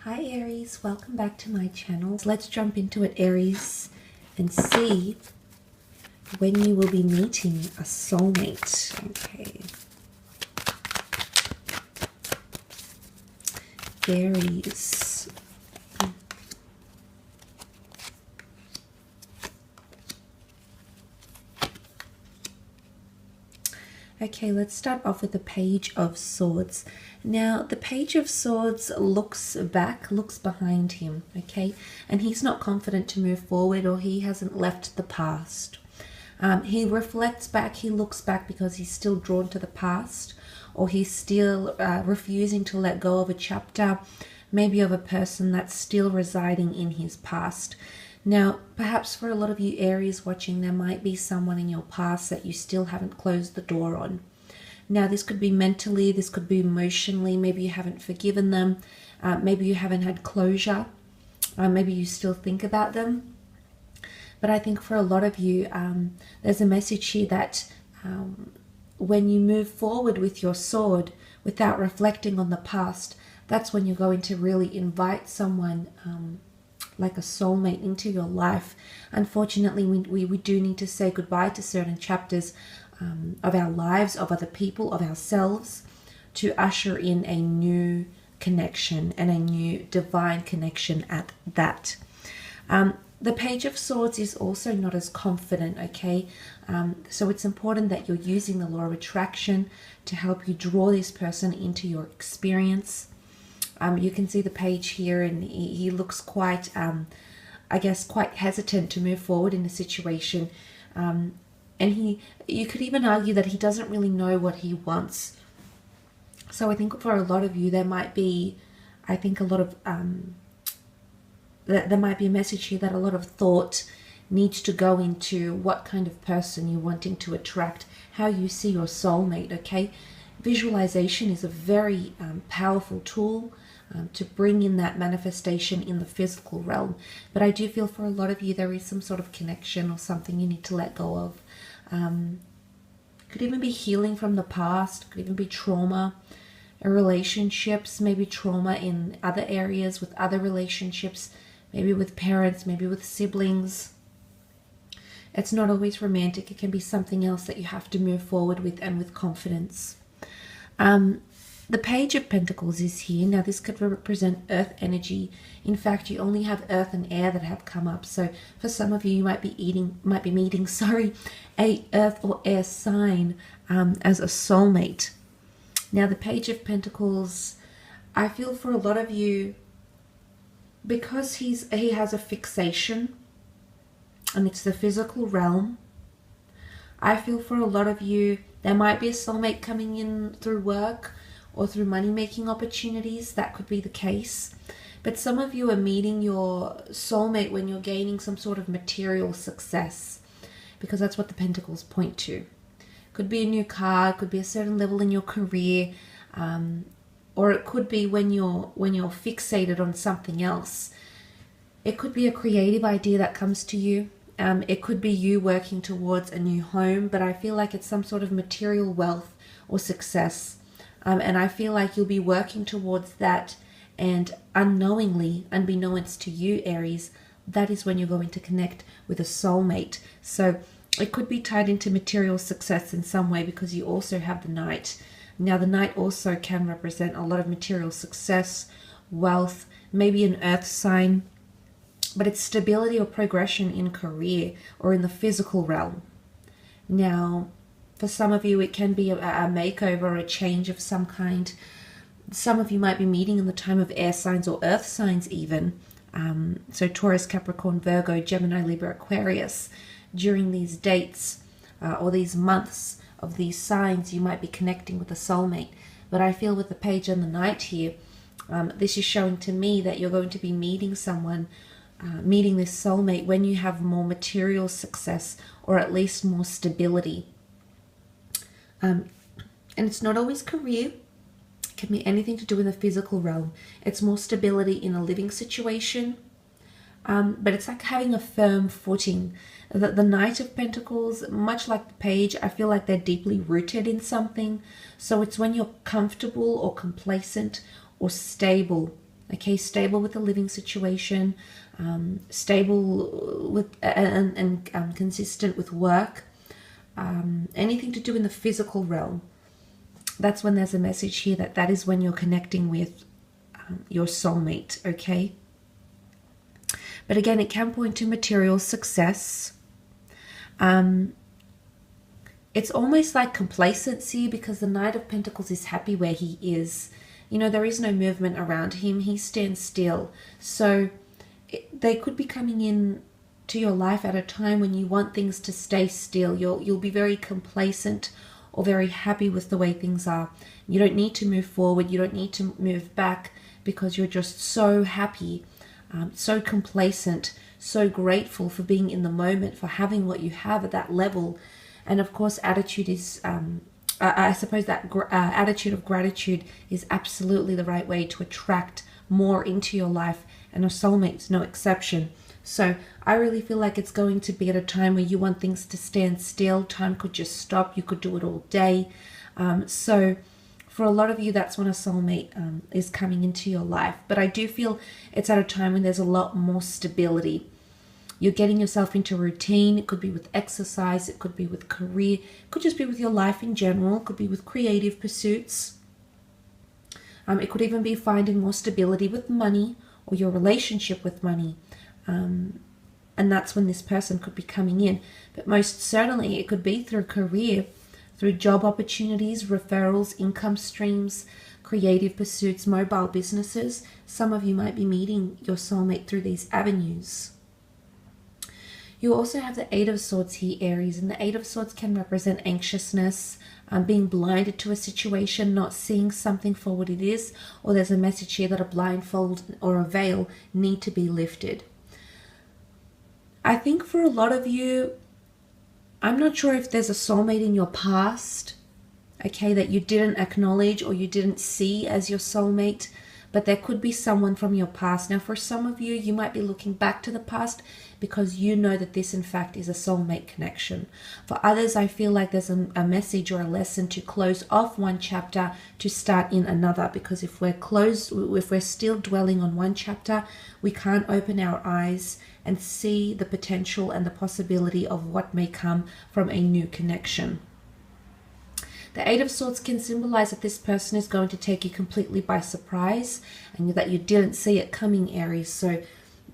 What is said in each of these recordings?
Hi Aries, welcome back to my channel. Let's jump into it, Aries, and see when you will be meeting a soulmate. Okay. Aries. Okay, let's start off with the Page of Swords. Now, the Page of Swords looks back, looks behind him, okay? And he's not confident to move forward, or he hasn't left the past. He reflects back, he looks back because he's still drawn to the past, or he's still refusing to let go of a chapter, maybe of a person that's still residing in his past. Now, perhaps for a lot of you Aries watching, there might be someone in your past that you still haven't closed the door on. Now, this could be mentally, this could be emotionally, maybe you haven't forgiven them, maybe you haven't had closure, maybe you still think about them. But I think for a lot of you, there's a message here that when you move forward with your sword without reflecting on the past, that's when you're going to really invite someone like a soulmate into your life. Unfortunately, we do need to say goodbye to certain chapters of our lives, of other people, of ourselves, to usher in a new connection and a new divine connection at that. The Page of Swords is also not as confident, okay? So it's important that you're using the law of attraction to help you draw this person into your experience. You can see the page here, and he looks quite, I guess, quite hesitant to move forward in a situation. And you could even argue that he doesn't really know what he wants. So I think for a lot of you, there might be, I think a lot of, there might be a message here that a lot of thought needs to go into what kind of person you're wanting to attract, how you see your soulmate, okay? Visualization is a very powerful tool to bring in that manifestation in the physical realm. But I do feel for a lot of you, there is some sort of connection or something you need to let go of. Could even be healing from the past, could even be trauma in relationships, maybe trauma in other areas with other relationships, maybe with parents, maybe with siblings. It's not always romantic. It can be something else that you have to move forward with and with confidence. The Page of Pentacles is here. Now, this could represent earth energy. In fact, you only have earth and air that have come up. So for some of you, you might be meeting, a earth or air sign as a soulmate. Now, the Page of Pentacles, I feel for a lot of you, because he has a fixation, and it's the physical realm, I feel for a lot of you, there might be a soulmate coming in through work or through money-making opportunities. That could be the case. But some of you are meeting your soulmate when you're gaining some sort of material success, because that's what the Pentacles point to. Could be a new car, could be a certain level in your career, or it could be when you're fixated on something else. It could be a creative idea that comes to you. It could be you working towards a new home, but I feel like it's some sort of material wealth or success. And I feel like you'll be working towards that, and unknowingly, unbeknownst to you, Aries, that is when you're going to connect with a soulmate. So it could be tied into material success in some way, because you also have the Knight. Now, the Knight also can represent a lot of material success, wealth, maybe an earth sign, but it's stability or progression in career or in the physical realm. Now, for some of you, it can be a makeover or a change of some kind. Some of you might be meeting in the time of air signs or earth signs even. So Taurus, Capricorn, Virgo, Gemini, Libra, Aquarius. During these dates or these months of these signs, you might be connecting with a soulmate. But I feel with the Page and the Knight here, this is showing to me that you're going to be meeting someone, meeting this soulmate when you have more material success, or at least more stability. And it's not always career. It can be anything to do with the physical realm. It's more stability in a living situation. But it's like having a firm footing. The Knight of Pentacles, much like the Page, I feel like they're deeply rooted in something. So it's when you're comfortable or complacent or stable Okay, stable with the living situation, stable with and consistent with work, anything to do in the physical realm. That's when there's a message here that is when you're connecting with your soulmate, okay? But again, it can point to material success. It's almost like complacency, because the Knight of Pentacles is happy where he is. You know, there is no movement around him. He stands still. So they could be coming in to your life at a time when you want things to stay still. You'll be very complacent or very happy with the way things are. You don't need to move forward. You don't need to move back, because you're just so happy, so complacent, so grateful for being in the moment, for having what you have at that level. And of course, attitude is, I suppose that attitude of gratitude is absolutely the right way to attract more into your life, and a soulmate's no exception. So I really feel like it's going to be at a time where you want things to stand still. Time could just stop. You could do it all day. So for a lot of you, that's when a soulmate is coming into your life. But I do feel it's at a time when there's a lot more stability. You're getting yourself into routine. It could be with exercise. It could be with career. It could just be with your life in general. It could be with creative pursuits. It could even be finding more stability with money, or your relationship with money. And that's when this person could be coming in. But most certainly it could be through career, through job opportunities, referrals, income streams, creative pursuits, mobile businesses. Some of you might be meeting your soulmate through these avenues. You also have the Eight of Swords here, Aries, and the Eight of Swords can represent anxiousness, being blinded to a situation, not seeing something for what it is, or there's a message here that a blindfold or a veil need to be lifted. I think for a lot of you, I'm not sure if there's a soulmate in your past, okay, that you didn't acknowledge or you didn't see as your soulmate, but there could be someone from your past. Now, for some of you, you might be looking back to the past because you know that this, in fact, is a soulmate connection. For others, I feel like there's a message or a lesson to close off one chapter to start in another, because if we're still dwelling on one chapter, we can't open our eyes and see the potential and the possibility of what may come from a new connection. The Eight of Swords can symbolize that this person is going to take you completely by surprise, and that you didn't see it coming, Aries. So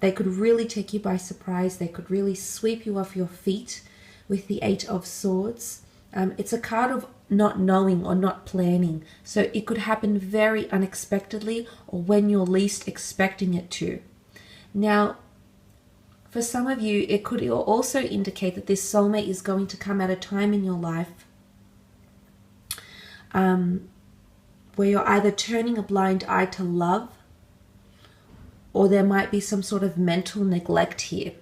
they could really take you by surprise. They could really sweep you off your feet with the Eight of Swords. It's a card of not knowing or not planning. So it could happen very unexpectedly, or when you're least expecting it to. Now, for some of you, it could also indicate that this soulmate is going to come at a time in your life where you're either turning a blind eye to love, or there might be some sort of mental neglect here.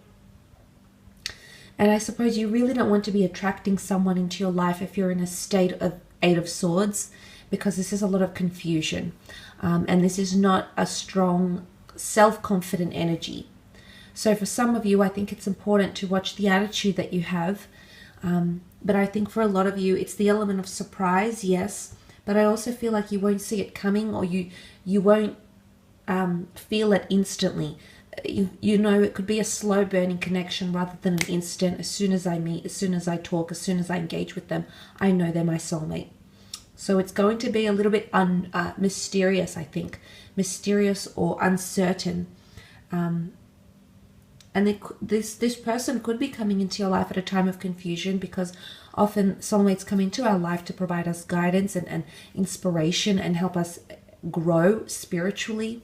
And I suppose you really don't want to be attracting someone into your life if you're in a state of Eight of Swords, because this is a lot of confusion. And this is not a strong, self-confident energy. So for some of you, I think it's important to watch the attitude that you have. But I think for a lot of you, it's the element of surprise, yes. But I also feel like you won't see it coming, or you won't feel it instantly. You know, it could be a slow burning connection rather than an instant. As soon as I meet, as soon as I talk, as soon as I engage with them, I know they're my soulmate. So it's going to be a little bit mysterious, I think. Mysterious or uncertain. And this person could be coming into your life at a time of confusion, because often soulmates come into our life to provide us guidance and inspiration, and help us grow spiritually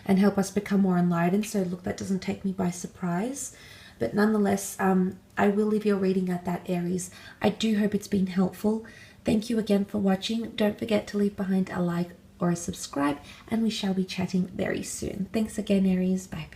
and help us become more enlightened. So look, that doesn't take me by surprise. But nonetheless, I will leave your reading at that, Aries. I do hope it's been helpful. Thank you again for watching. Don't forget to leave behind a like or a subscribe, and we shall be chatting very soon. Thanks again, Aries. Bye.